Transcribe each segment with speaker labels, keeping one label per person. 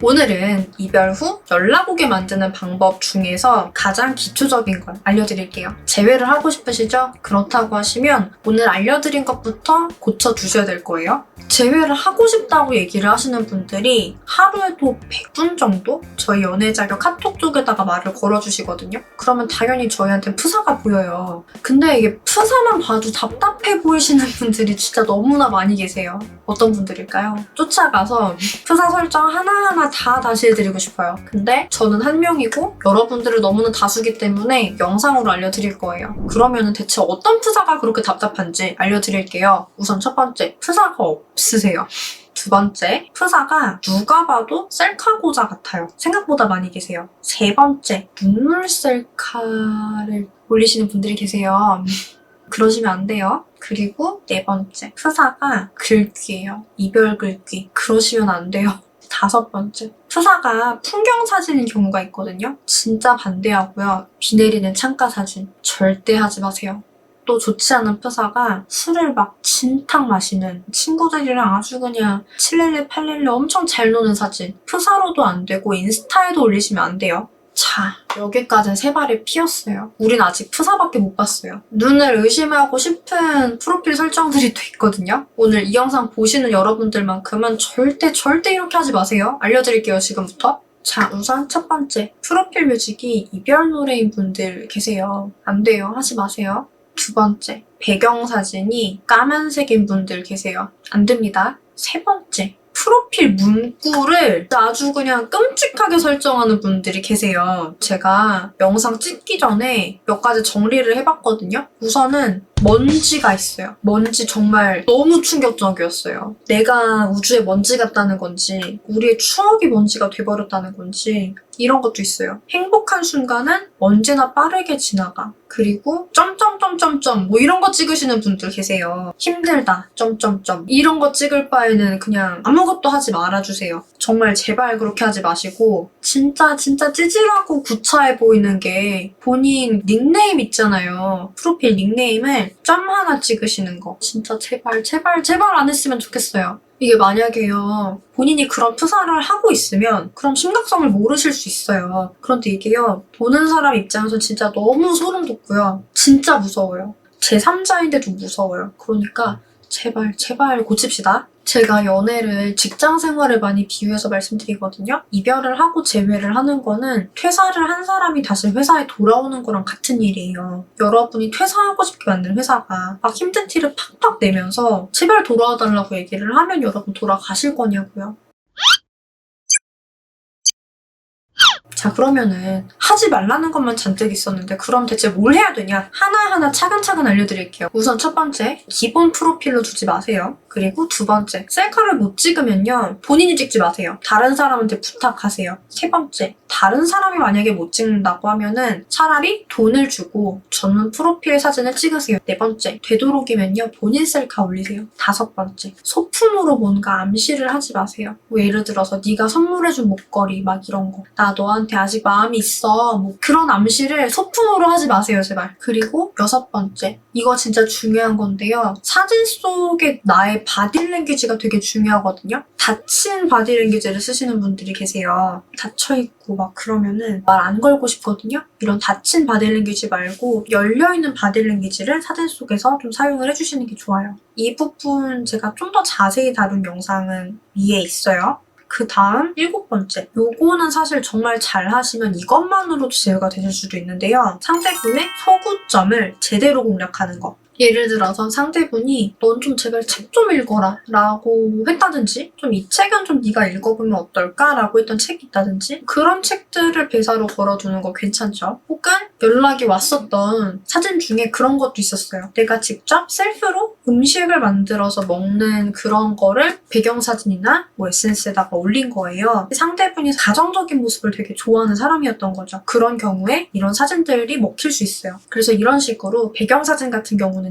Speaker 1: 오늘은 이별 후 연락 오게 만드는 방법 중에서 가장 기초적인 걸 알려드릴게요. 재회를 하고 싶으시죠? 그렇다고 하시면 오늘 알려드린 것부터 고쳐두셔야 될 거예요. 재회를 하고 싶다고 얘기를 하시는 분들이 하루에도 100분 정도 저희 연애자격 카톡 쪽에다가 말을 걸어주시거든요. 그러면 당연히 저희한테 프사가 보여요. 근데 이게 프사만 봐도 답답해 보이시는 분들이 진짜 너무나 많이 계세요. 어떤 분들일까요? 쫓아가서 프사 설정 하나하나 다 다시 해드리고 싶어요. 근데 저는 한 명이고 여러분들은 너무나 다수기 때문에 영상으로 알려드릴 거예요. 그러면 대체 어떤 프사가 그렇게 답답한지 알려드릴게요. 우선 첫 번째, 프사가 없으세요. 두 번째, 프사가 누가 봐도 셀카고자 같아요. 생각보다 많이 계세요. 세 번째, 눈물 셀카를 올리시는 분들이 계세요. 그러시면 안 돼요. 그리고 네 번째, 프사가 글귀예요. 이별 글귀. 그러시면 안 돼요. 다섯 번째, 프사가 풍경 사진인 경우가 있거든요. 진짜 반대하고요. 비 내리는 창가 사진 절대 하지 마세요. 또 좋지 않은 프사가 술을 막 진탕 마시는 친구들이랑 아주 그냥 칠렐레 팔렐레 엄청 잘 노는 사진. 프사로도 안 되고 인스타에도 올리시면 안 돼요. 자, 여기까지는 세 발이 피었어요. 우린 아직 프사밖에 못 봤어요. 눈을 의심하고 싶은 프로필 설정들이 또 있거든요. 오늘 이 영상 보시는 여러분들만큼은 절대 이렇게 하지 마세요. 알려드릴게요, 지금부터. 자, 우선 첫 번째, 프로필 뮤직이 이별 노래인 분들 계세요. 안 돼요. 하지 마세요. 두 번째, 배경사진이 까만색인 분들 계세요. 안 됩니다. 세 번째, 프로필 문구를 아주 그냥 끔찍하게 설정하는 분들이 계세요. 제가 영상 찍기 전에 몇 가지 정리를 해봤거든요. 우선은 먼지가 있어요. 먼지 정말 너무 충격적이었어요. 내가 우주에 먼지 같다는 건지 우리의 추억이 먼지가 돼버렸다는 건지 이런 것도 있어요. 행복한 순간은 언제나 빠르게 지나가. 그리고 점점점점점 뭐 이런 거 찍으시는 분들 계세요. 힘들다 점점점 이런 거 찍을 바에는 그냥 아무것도 하지 말아주세요. 정말 제발 그렇게 하지 마시고 진짜 찌질하고 구차해 보이는 게 본인 닉네임 있잖아요. 프로필 닉네임을 점 하나 찍으시는 거 진짜 제발 안 했으면 좋겠어요. 이게 만약에요, 본인이 그런 프사를 하고 있으면 그럼 심각성을 모르실 수 있어요. 그런데 이게요, 보는 사람 입장에서 진짜 너무 소름 돋고요. 진짜 무서워요. 제3자인데도 무서워요. 그러니까 제발 고칩시다. 제가 연애를 직장 생활에 많이 비유해서 말씀드리거든요. 이별을 하고 재회를 하는 거는 퇴사를 한 사람이 다시 회사에 돌아오는 거랑 같은 일이에요. 여러분이 퇴사하고 싶게 만든 회사가 막 힘든 티를 팍팍 내면서 제발 돌아와달라고 얘기를 하면 여러분 돌아가실 거냐고요. 자, 그러면은 하지 말라는 것만 잔뜩 있었는데 그럼 대체 뭘 해야 되냐? 하나하나 차근차근 알려드릴게요. 우선 첫 번째, 기본 프로필로 두지 마세요. 그리고 두 번째, 셀카를 못 찍으면요, 본인이 찍지 마세요. 다른 사람한테 부탁하세요. 세 번째, 다른 사람이 만약에 못 찍는다고 하면은 차라리 돈을 주고 전문 프로필 사진을 찍으세요. 네 번째, 되도록이면요, 본인 셀카 올리세요. 다섯 번째, 소품으로 뭔가 암시를 하지 마세요. 뭐 예를 들어서 네가 선물해준 목걸이 막 이런 거. 나 너한테 아직 마음이 있어. 뭐 그런 암시를 소품으로 하지 마세요, 제발. 그리고 여섯 번째, 이거 진짜 중요한 건데요. 사진 속에 나의 바디랭귀지가 되게 중요하거든요. 닫힌 바디랭귀지를 쓰시는 분들이 계세요. 닫혀있고 막 그러면은 말 안 걸고 싶거든요. 이런 닫힌 바디랭귀지 말고 열려있는 바디랭귀지를 사진 속에서 좀 사용을 해주시는 게 좋아요. 이 부분 제가 좀 더 자세히 다룬 영상은 위에 있어요. 그 다음 7번째, 요거는 사실 정말 잘 하시면 이것만으로도 제어가 되실 수도 있는데요. 상대분의 소구점을 제대로 공략하는 거. 예를 들어서 상대분이 넌 좀 제발 책 좀 읽어라 라고 했다든지, 좀 이 책은 좀 네가 읽어보면 어떨까? 라고 했던 책이 있다든지, 그런 책들을 배사로 걸어두는 거 괜찮죠? 혹은 연락이 왔었던 사진 중에 그런 것도 있었어요. 내가 직접 셀프로 음식을 만들어서 먹는 그런 거를 배경사진이나 뭐 SNS에다가 올린 거예요. 상대분이 가정적인 모습을 되게 좋아하는 사람이었던 거죠. 그런 경우에 이런 사진들이 먹힐 수 있어요. 그래서 이런 식으로 배경사진 같은 경우는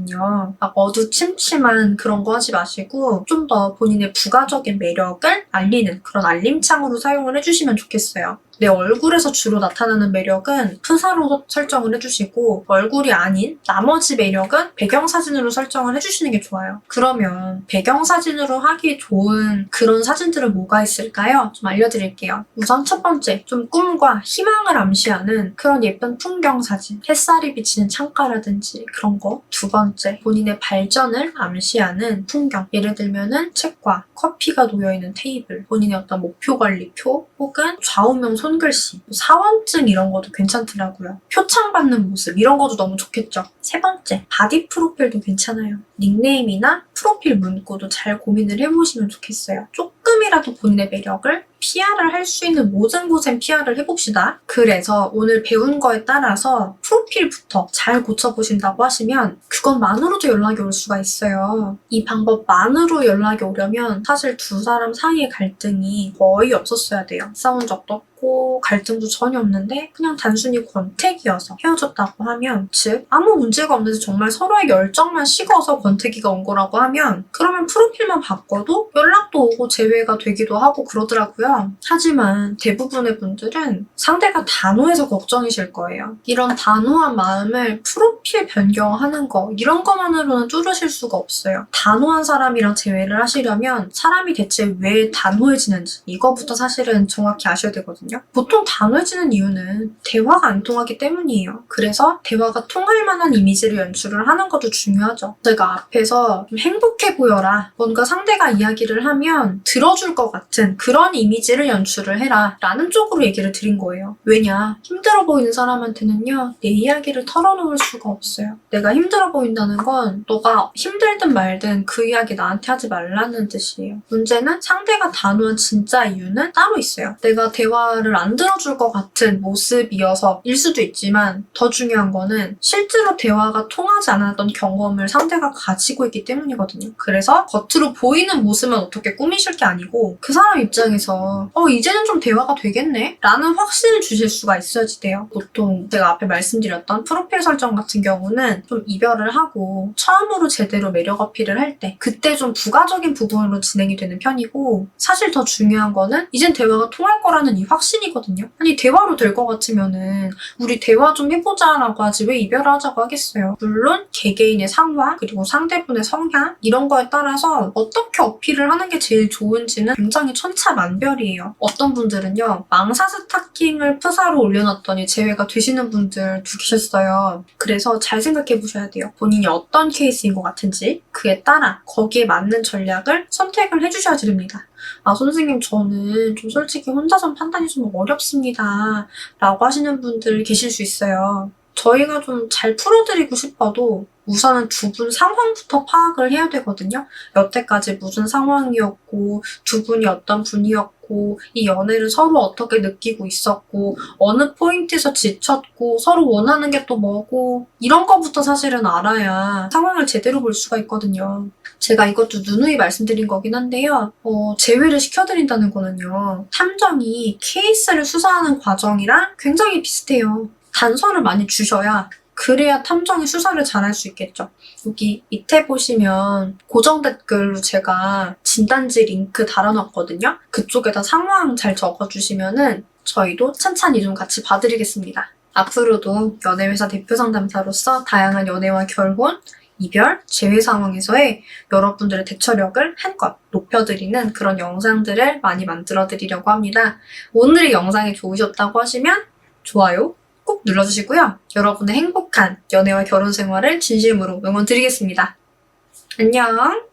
Speaker 1: 막 어두침침한 그런 거 하지 마시고 좀 더 본인의 부가적인 매력을 알리는 그런 알림창으로 사용을 해주시면 좋겠어요. 내 얼굴에서 주로 나타나는 매력은 프사로 설정을 해주시고 얼굴이 아닌 나머지 매력은 배경사진으로 설정을 해주시는 게 좋아요. 그러면 배경사진으로 하기 좋은 그런 사진들은 뭐가 있을까요? 좀 알려드릴게요. 우선 첫 번째, 좀 꿈과 희망을 암시하는 그런 예쁜 풍경 사진. 햇살이 비치는 창가라든지 그런 거. 두 번째, 본인의 발전을 암시하는 풍경. 예를 들면은 책과 커피가 놓여있는 테이블, 본인의 어떤 목표 관리표, 혹은 좌우명 손글씨, 사원증 이런 것도 괜찮더라고요. 표창 받는 모습 이런 것도 너무 좋겠죠. 세 번째, 바디 프로필도 괜찮아요. 닉네임이나 프로필 문구도 잘 고민을 해보시면 좋겠어요. 조금이라도 본인의 매력을 PR을 할 수 있는 모든 곳엔 PR을 해봅시다. 그래서 오늘 배운 거에 따라서 프로필부터 잘 고쳐보신다고 하시면 그것만으로도 연락이 올 수가 있어요. 이 방법만으로 연락이 오려면 사실 두 사람 사이의 갈등이 거의 없었어야 돼요. 싸운 적도 없고 갈등도 전혀 없는데 그냥 단순히 권태기여서 헤어졌다고 하면, 즉 아무 문제가 없는데 정말 서로의 열정만 식어서 권태기가 온 거라고 하면 그러면 프로필만 바꿔도 연락도 오고 재회가 되기도 하고 그러더라고요. 하지만 대부분의 분들은 상대가 단호해서 걱정이실 거예요. 이런 단호한 마음을 프로필 변경하는 거 이런 것만으로는 뚫으실 수가 없어요. 단호한 사람이랑 재회를 하시려면 사람이 대체 왜 단호해지는지 이거부터 사실은 정확히 아셔야 되거든요. 보통 단호해지는 이유는 대화가 안 통하기 때문이에요. 그래서 대화가 통할 만한 이미지를 연출을 하는 것도 중요하죠. 제가 앞에서 좀 행복해 보여라, 뭔가 상대가 이야기를 하면 들어줄 것 같은 그런 이미지를 연출을 해라 라는 쪽으로 얘기를 드린 거예요. 왜냐, 힘들어 보이는 사람한테는요 내 이야기를 털어놓을 수가 없어요. 내가 힘들어 보인다는 건 너가 힘들든 말든 그 이야기 나한테 하지 말라는 뜻이에요. 문제는 상대가 단호한 진짜 이유는 따로 있어요. 내가 대화를 안 들어줄 것 같은 모습이어서 일 수도 있지만 더 중요한 거는 실제로 대화가 통하지 않았던 경험을 상대가 가지고 있기 때문이거든요. 그래서 겉으로 보이는 모습은 어떻게 꾸미실 게 아니고 그 사람 입장에서 이제는 좀 대화가 되겠네? 라는 확신을 주실 수가 있어야지 돼요. 보통 제가 앞에 말씀드렸던 프로필 설정 같은 경우는 좀 이별을 하고 처음으로 제대로 매력 어필을 할 때 그때 좀 부가적인 부분으로 진행이 되는 편이고, 사실 더 중요한 거는 이젠 대화가 통할 거라는 이 확신이거든요. 아니 대화로 될 것 같으면은 우리 대화 좀 해보자 라고 하지 왜 이별을 하자고 하겠어요. 물론 개개인의 상황 그리고 상대분의 성향 이런 거에 따라서 어떻게 어필을 하는 게 제일 좋은지는 굉장히 천차만별이에요. 어떤 분들은요 망사 스타킹을 프사로 올려놨더니 재회가 되시는 분들 두 계셨어요. 그래서 잘 생각해 보셔야 돼요. 본인이 어떤 케이스인 것 같은지 그에 따라 거기에 맞는 전략을 선택을 해주셔야 됩니다. 선생님 저는 좀 솔직히 혼자서 판단이 좀 어렵습니다 라고 하시는 분들 계실 수 있어요. 저희가 좀 잘 풀어드리고 싶어도 우선은 두 분 상황부터 파악을 해야 되거든요. 여태까지 무슨 상황이었고 두 분이 어떤 분이었고 이 연애를 서로 어떻게 느끼고 있었고 어느 포인트에서 지쳤고 서로 원하는 게 또 뭐고 이런 거부터 사실은 알아야 상황을 제대로 볼 수가 있거든요. 제가 이것도 누누이 말씀드린 거긴 한데요. 재회를 시켜드린다는 거는요. 탐정이 케이스를 수사하는 과정이랑 굉장히 비슷해요. 단서를 많이 주셔야 그래야 탐정이 수사를 잘할 수 있겠죠. 여기 밑에 보시면 고정 댓글로 제가 진단지 링크 달아놨거든요. 그쪽에다 상황 잘 적어주시면은 저희도 찬찬히 좀 같이 봐드리겠습니다. 앞으로도 연애회사 대표 상담사로서 다양한 연애와 결혼, 이별, 재회 상황에서의 여러분들의 대처력을 한껏 높여드리는 그런 영상들을 많이 만들어드리려고 합니다. 오늘의 영상이 좋으셨다고 하시면 좋아요 꼭 눌러주시고요. 여러분의 행복한 연애와 결혼 생활을 진심으로 응원드리겠습니다. 안녕!